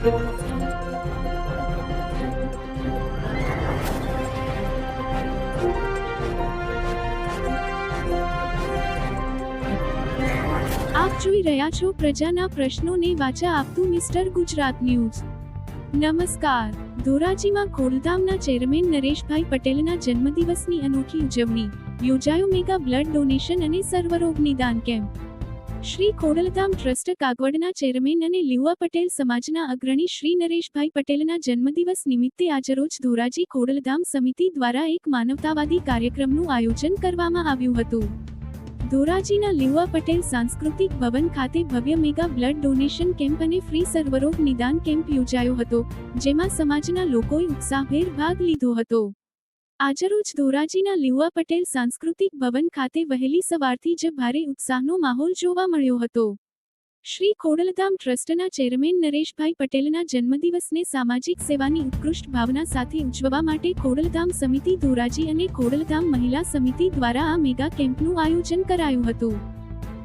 આપ જોઈ રહ્યા છો પ્રજાના પ્રશ્નોને વાચા આપતું મિસ્ટર ગુજરાત ન્યૂઝ। નમસ્કાર। ધોરાજીમાં ખોડલધામના ચેરમેન નરેશભાઈ પટેલના જન્મદિવસની અનોખી ઉજવણી યોજાયો। મેગા બ્લડ ડોનેશન અને સર્વરોગ નિદાન કેમ્પ। શ્રી ખોડલધામ ટ્રસ્ટ કાગવડના ચેરમેન અને લીવા પટેલ સમાજના અગ્રણી શ્રી નરેશભાઈ પટેલના જન્મદિવસ નિમિત્તે આજરોજ ધોરાજી ખોડલધામ સમિતિ દ્વારા એક માનવતાવાદી કાર્યક્રમનું આયોજન કરવામાં આવ્યું હતું। ધોરાજીના લીવા પટેલ સાંસ્કૃતિક ભવન ખાતે ભવ્ય મેગા બ્લડ ડોનેશન કેમ્પ અને ફ્રી સર્વરોગ નિદાન કેમ્પ યોજાયો હતો, જેમાં સમાજના લોકોએ ઉત્સાહભેર ભાગ લીધો હતો। આજરોજ ધોરાજીના લીવા પટેલ સાંસ્કૃતિક ભવન ખાતે વહેલી સવારથી જ ભારે ઉત્સાહનો માહોલ જોવા મળ્યો હતો। શ્રી ખોડલધામ ટ્રસ્ટના ચેરમેન નરેશભાઈ પટેલના જન્મદિવસને સામાજિક સેવાની ઉત્કૃષ્ટ ભાવના સાથે ઉજવવા માટે ખોડલધામ સમિતિ ધોરાજી અને ખોડલધામ મહિલા સમિતિ દ્વારા આ મેગા કેમ્પનું આયોજન કરાયું હતું।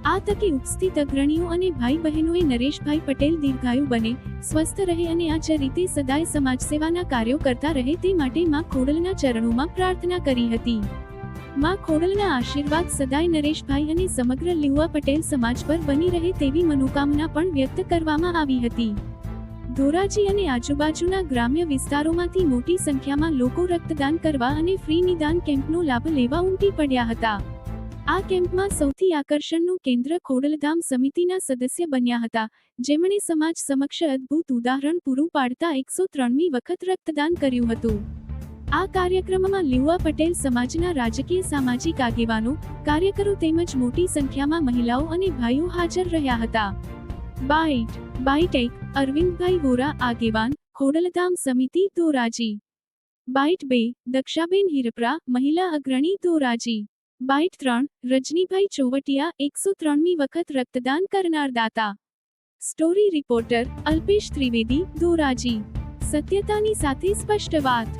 આ તકે ઉપસ્થિત અગ્રણીઓ અને ભાઈ બહેનોએ નરેશભાઈ પટેલ દીર્ઘાયુ બને, સ્વસ્થ રહે અને આ જ રીતે સદાય સમાજસેવાના કાર્યો કરતા રહે તે માટે માં ખોડલના ચરણોમાં પ્રાર્થના કરી હતી। માં ખોડલના આશીર્વાદ સદાય નરેશભાઈ અને સમગ્ર લીવા પટેલ સમાજ પર બની રહે તેવી મનોકામના પણ વ્યક્ત કરવામાં આવી હતી। ધોરાજી અને આજુબાજુના ગ્રામ્ય વિસ્તારોમાંથી મોટી સંખ્યામાં લોકો રક્તદાન કરવા અને ફ્રી નિદાન કેમ્પનો લાભ લેવા ઉમટી પડ્યા હતા। આ કેમ્પમાં સૌથી આકર્ષણનું કેન્દ્ર ખોડલધામ સમિતિના સદસ્ય બન્યા હતા, જેમણે સમાજ સમક્ષ અદ્ભુત ઉદાહરણ પૂરું પાડતા 103મી વખત રક્તદાન કર્યું હતું। આ કાર્યક્રમમાં લીવા પટેલ સમાજના રાજકીય સામાજિક આગેવાનો, કાર્યકરો તેમજ મોટી સંખ્યામાં મહિલાઓ અને ભાઈઓ હાજર રહ્યા હતા। બાઇટ 1 અરવિંદભાઈ વોરા આગેવાન, ખોડલધામ સમિતિ ધોરાજી। બાઇટ 2 દક્ષાબેન હિરપરા, મહિલા અગ્રણી ધોરાજી। બાઇટ 3 રજનીભાઈ ચોવટિયા, 103મી વખત રક્તદાન કરનાર દાતા। Story reporter Alpesh Trivedi, Dhoraji. સત્યતાની સાથે સ્પષ્ટ વાત।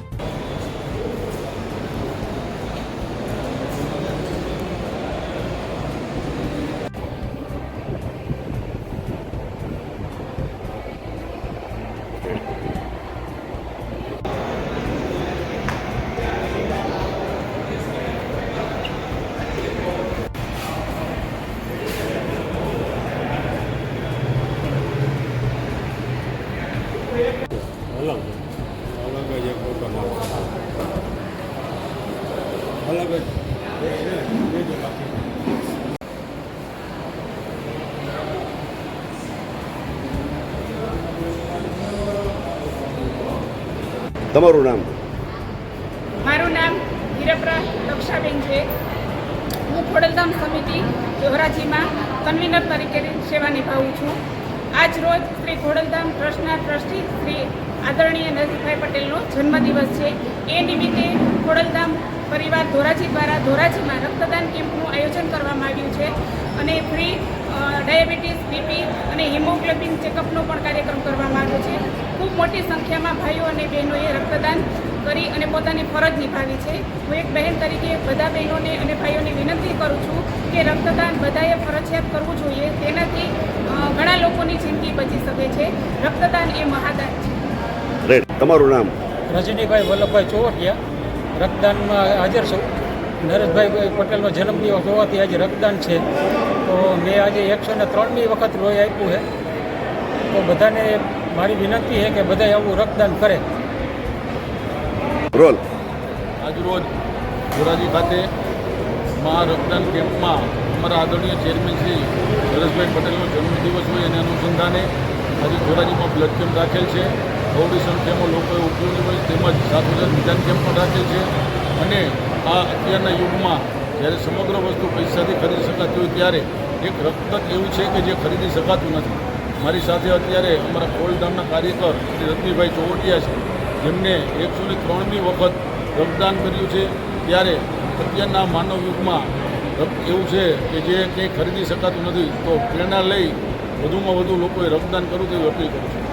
તમારું નામ? મારું નામ હિરપરા દક્ષાબેન છે। હું ખોડલધામ સમિતિ ધોરાજીમાં કન્વીનર તરીકે સેવા નિભાવું છું। આજ રોજ શ્રી ખોડલધામ ટ્રસ્ટના ટ્રસ્ટી શ્રી આદરણીય નરેશભાઈ પટેલનો જન્મદિવસ છે। એ નિમિત્તે ખોડલધામ પરિવાર ધોરાજી દ્વારા ધોરાજીમાં રક્તદાન કેમ્પનું આયોજન કરવામાં આવ્યું છે અને ફ્રી ડાયાબિટીસ, બીપી અને હિમોગ્લોબિન ચેકઅપનો પણ કાર્યક્રમ કરવામાં આવ્યો છે। ખૂબ મોટી સંખ્યામાં ભાઈઓ અને બહેનોએ રક્તદાન કરી અને પોતાની ફરજ નિભાવી છે। હું એક બહેન તરીકે બધા બહેનોને અને ભાઈઓને વિનંતી કરું છું કે રક્તદાન બધાએ ફરજિયાત કરવું જોઈએ। તેનાથી ઘણા લોકોની જિંદગી બચી શકે છે। રક્તદાન એ મહાદાન છે। તમારું નામ? રજનીભાઈ વલ્લભભાઈ ચોવટિયા, રક્તદાનમાં હાજર છું। નરેશભાઈ પટેલનો જન્મદિવસ હોવાથી આજે રક્તદાન છે, તો મેં આજે 103મી વખત લોહી આપ્યું છે। તો બધાને મારી વિનંતી છે કે બધા આવું રક્તદાન કરે। આજરોજ ધોરાજી ખાતે રક્તદાન કેમ્પમાં અમારા આદરણીય ચેરમેન શ્રી નરેશભાઈ પટેલનો જન્મદિવસ હોય એને અનુસંધાને આજે ધોરાજીમાં બ્લડ કેમ્પ રાખેલ છે। બહોળી સંખ્યામાં લોકોએ ઉપયોગી હોય તેમજ સાથે નિદાન કેમ્પ પણ રાખેલ છે। અને આ અત્યારના યુગમાં જ્યારે સમગ્ર વસ્તુ પૈસાથી ખરીદી શકાતી હોય ત્યારે એક રક્ત એવું છે કે જે ખરીદી શકાતું નથી। મારી સાથે અત્યારે અમારા ખોડલધામના કાર્યકર શ્રી રજનીભાઈ ચોવટિયા છે, જેમને 103મી વખત રક્તદાન કર્યું છે। ત્યારે અત્યારના માનવ યુગમાં એવું છે કે જે કંઈ ખરીદી શકાતું નથી, તો પ્રેરણા લઈ વધુમાં વધુ લોકોએ રક્તદાન કરવું તેવી અપીલ કરું છું।